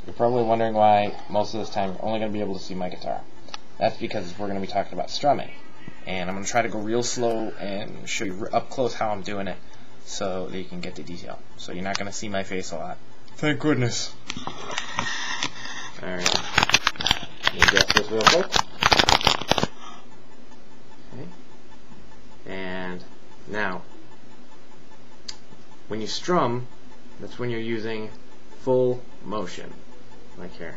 You're probably wondering why most of this time you're only going to be able to see my guitar. That's because we're going to be talking about strumming. And I'm going to try to go real slow and show you up close how I'm doing it so that you can get the detail. So you're not going to see my face a lot. Thank goodness. Alright. Let me adjust this real quick. Okay. And now, when you strum, that's when you're using full motion. Like here.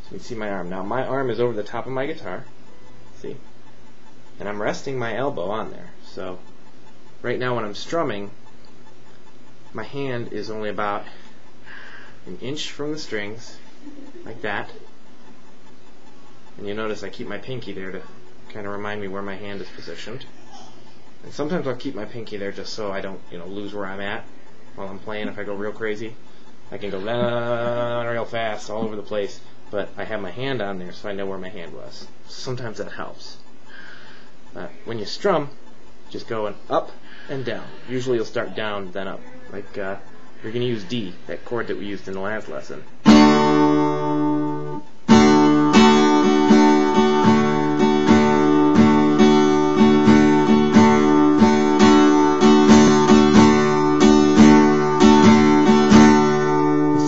So you can see my arm. Now my arm is over the top of my guitar. See? And I'm resting my elbow on there. So right now when I'm strumming, my hand is only about an inch from the strings, like that. And you notice I keep my pinky there to kind of remind me where my hand is positioned. And sometimes I'll keep my pinky there just so I don't, lose where I'm at while I'm playing. If I go real crazy, I can go real fast all over the place, but I have my hand on there so I know where my hand was. Sometimes that helps. When you strum, just going up and down. Usually you'll start down, then up. Like you're going to use D, that chord that we used in the last lesson.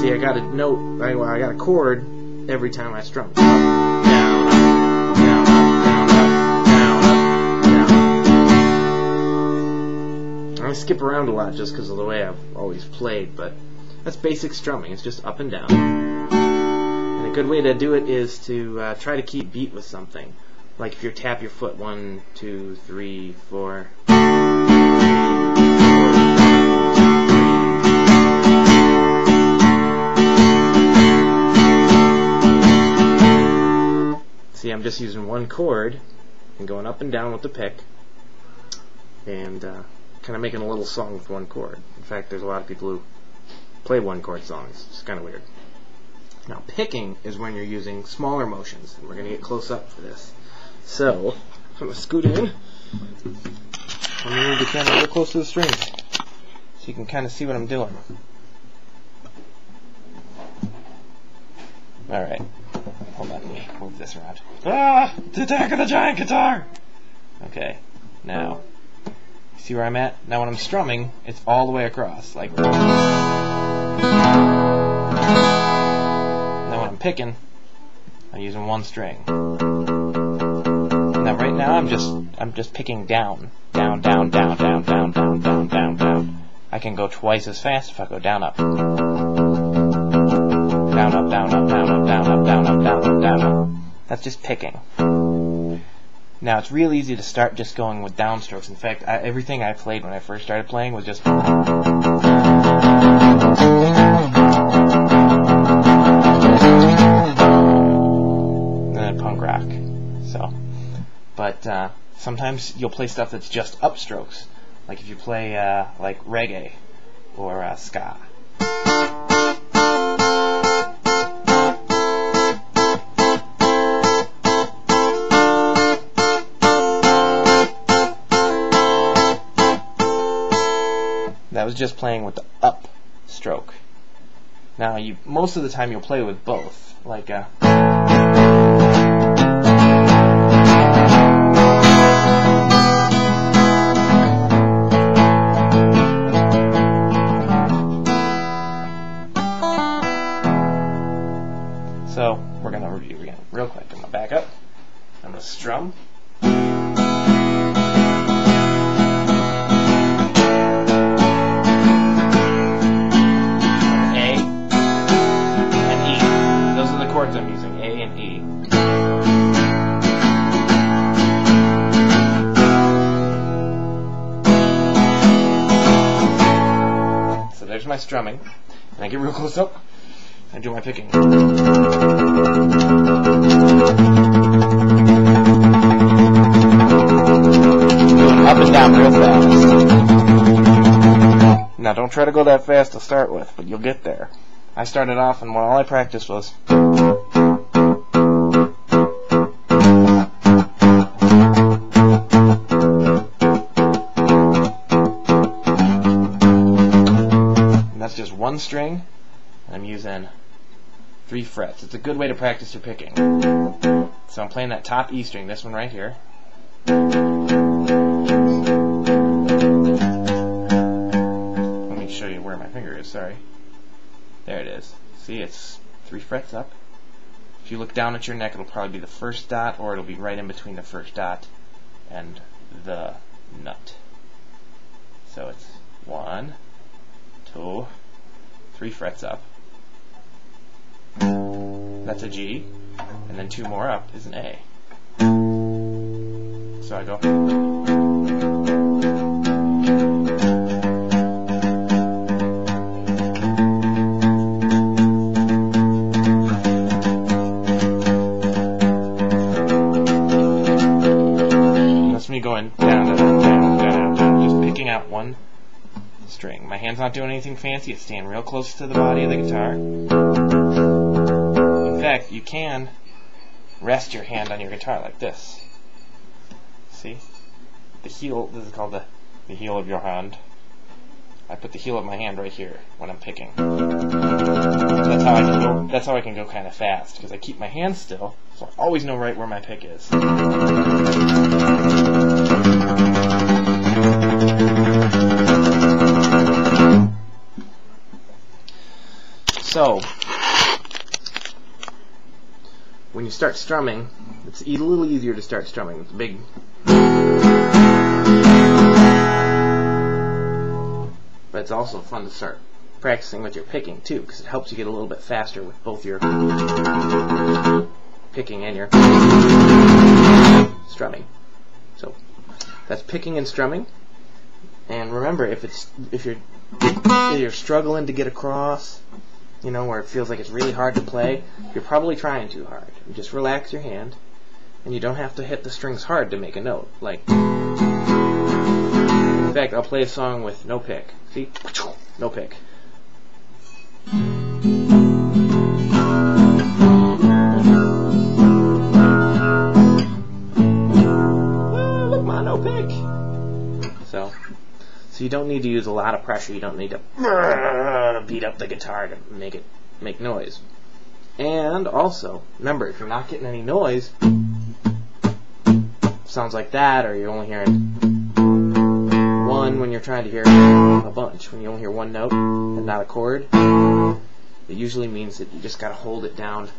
See, I got a note, I got a chord every time I strum. Up, down, up, down, up, down, up, down, up, down. I'm going to skip around a lot just because of the way I've always played, but that's basic strumming. It's just up and down. And a good way to do it is to try to keep beat with something. Like if you tap your foot, 1, 2, 3, 4. See, I'm just using one chord and going up and down with the pick and kind of making a little song with one chord. In fact, there's a lot of people who play one chord songs. It's kind of weird. Now, picking is when you're using smaller motions, and we're going to get close up for this. So, I'm going to scoot in. I'm going to move the camera real close to the strings so you can kind of see what I'm doing. Alright. Hold on, let me move this around. Ah! It's the attack of the giant guitar! Okay, now, see where I'm at? Now when I'm strumming, it's all the way across, like now when I'm picking, I'm using one string. Now right now I'm just picking down. Down, down, down, down, down, down, down, down, down. I can go twice as fast if I go down, up. Down, up, down, up, down, up, down, up, down, up, down, up, down, up. That's just picking. Now it's real easy to start just going with downstrokes. In fact, everything I played when I first started playing was just punk rock. So, but sometimes you'll play stuff that's just upstrokes, like if you play like reggae or ska. That was just playing with the up stroke. Now, most of the time you'll play with both, like so we're gonna review again real quick. I'm gonna back up. I'm gonna strum. Chords I'm using, A and E. So there's my strumming. And I get real close up and do my picking. Going up and down real fast. Now don't try to go that fast to start with, but you'll get there. I started off and all I practiced was and that's just one string, and I'm using 3 frets. It's a good way to practice your picking. So I'm playing that top E string, this one right here. Let me show you where my finger is, sorry. There it is. See, it's 3 frets up. If you look down at your neck, it'll probably be the first dot, or it'll be right in between the first dot and the nut. So it's 1, 2, 3 frets up. That's a G, and then 2 more up is an A. So I go. That's me going down, down, down, down, down, just picking out one string. My hand's not doing anything fancy, it's staying real close to the body of the guitar. In fact, you can rest your hand on your guitar like this. See? The heel, this is called the heel of your hand. I put the heel of my hand right here when I'm picking. That's how I can go kind of fast, because I keep my hand still, so I always know right where my pick is. So, when you start strumming, it's a little easier to start strumming. It's big. But it's also fun to start practicing with your picking too, because it helps you get a little bit faster with both your picking and your strumming. So that's picking and strumming. And remember, if you're struggling to get across, you know, where it feels like it's really hard to play, you're probably trying too hard. You just relax your hand, and you don't have to hit the strings hard to make a note. Like, in fact, I'll play a song with no pick. See? No pick. Look, ma, no pick. So you don't need to use a lot of pressure. You don't need to beat up the guitar to make noise. And also, remember, if you're not getting any noise, sounds like that, or you're only hearing one when you're trying to hear a bunch. When you only hear one note and not a chord, it usually means that you just got to hold it down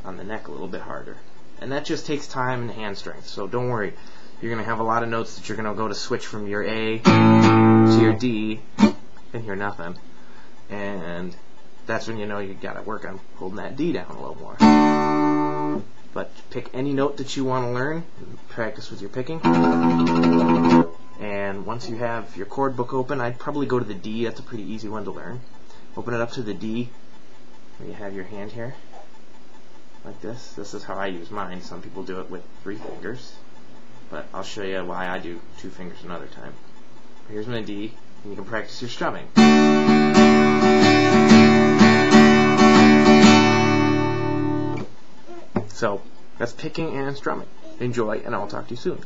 on the neck a little bit harder. And that just takes time and hand strength, so don't worry. You're going to have a lot of notes that you're going to go to switch from your A to your D and hear nothing. And that's when you know you got to work on holding that D down a little more. But pick any note that you want to learn, practice with your picking. And once you have your chord book open, I'd probably go to the D. That's a pretty easy one to learn. Open it up to the D, where you have your hand here, like this. This is how I use mine. Some people do it with 3 fingers. But I'll show you why I do 2 fingers another time. Here's my D, and you can practice your strumming. So, that's picking and strumming. Enjoy, and I'll talk to you soon.